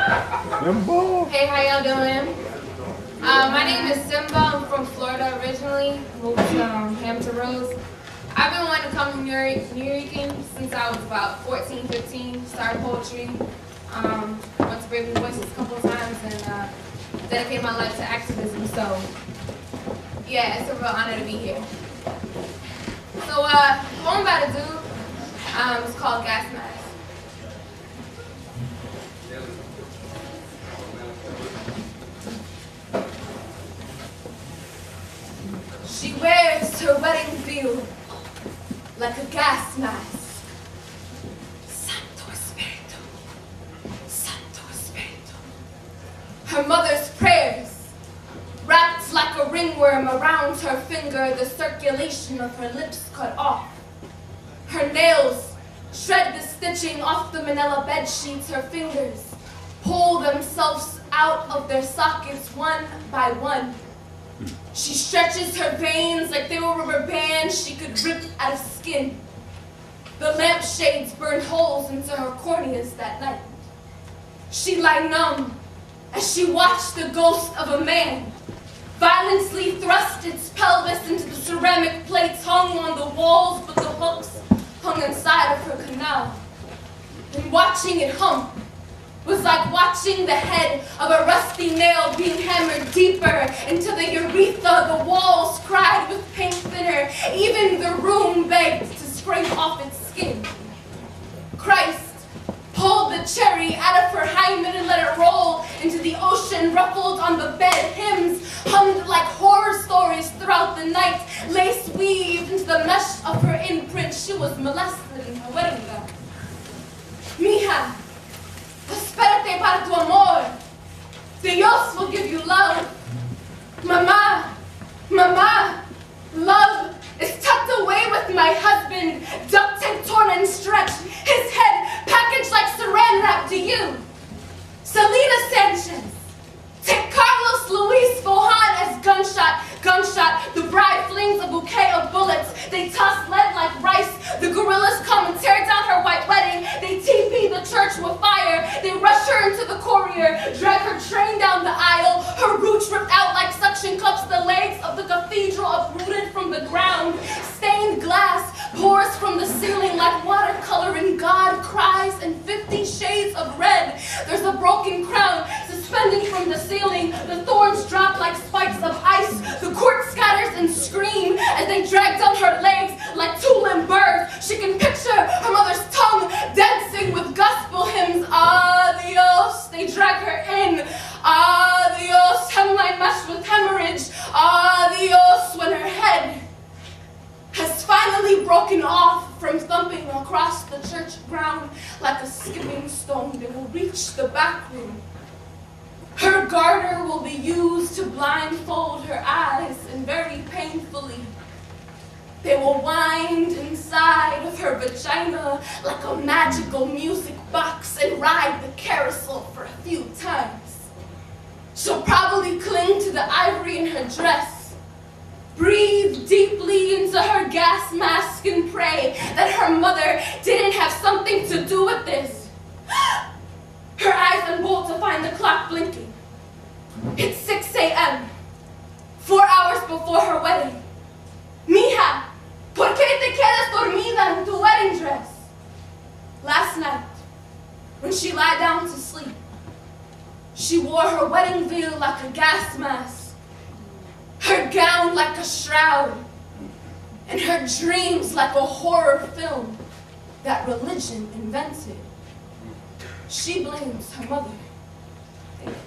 Simba. Hey, how y'all doing? My name is Simba. I'm from Florida originally. Moved to Hampton Roads. I've been wanting to come to Nuyorican since I was about 14, 15. Started poetry. Went to Brave New Voices a couple of times and dedicated my life to activism. So, yeah, it's a real honor to be here. So, the poem I'm about to do is called Gas Mask. She wears her wedding veil like a gas mask. Santo Espiritu, Santo Espiritu. Her mother's prayers, wrapped like a ringworm around her finger, the circulation of her lips cut off. Her nails shred the stitching off the manila bed sheets. Her fingers pull themselves out of their sockets one by one. She stretches her veins like they were rubber bands she could rip out of skin. The lampshades burned holes into her corneas that night. She lay numb as she watched the ghost of a man violently thrust its pelvis into the ceramic plates hung on the walls, but the hooks hung inside of her canal. And watching it hump was like watching the head of a rusty nail being hammered deeper into the urethra. The walls cried with paint thinner. Even the room begged to scrape off its skin. Christ pulled the cherry out of her hymen and let it roll into the ocean, ruffled on the bed. Hymns hummed like horror stories throughout the night, lace weaved into the mesh of her imprint. She was molested in her wedding gown. Mija, espérate para tu amor. Dios will give you love. Mama, mama, love is tucked away with my husband, duct tape torn and stretched, his head packaged like saran wrap. To you, Selena Sanchez, take Carlos Luis Bohan as gunshot, the bride flings a bouquet of bullets. They toss lead like rice. The guerrillas come and tear down her white wedding. They TP the church with fire. They rush her into the corridor, drag her train down the aisle. Her roots ripped out like suction cups. The legs of the cathedral uprooted from the ground. Stained glass pours from the ceiling like watercolor, and God cries in 50 shades of red. There's a broken crown suspending from the ceiling. The thorns drop like spikes of ice. The court scatters and scream as they drag down her legs like two limp birds. She can picture her mother's tongue dancing with gospel hymns. Adios, they drag her in. Adios, hemline meshed with hemorrhage. Adios, when her head has finally broken off from thumping across the church ground like a skipping stone. They will reach the back room. Her garter will be used to blindfold her eyes, and very painfully, they will wind inside of her vagina like a magical music box and ride the carousel for a few times. She'll probably cling to the ivory in her dress, breathe deeply into her gas mask and pray that her mother didn't have something to do with this. Her eyes unbolt to find the clock blinking. It's 6 a.m., 4 hours before her wedding. Mija, ¿por qué te quedas dormida en tu wedding dress? Last night, when she lay down to sleep, she wore her wedding veil like a gas mask, her gown like a shroud, and her dreams like a horror film that religion invented. She blames her mother. Thank you.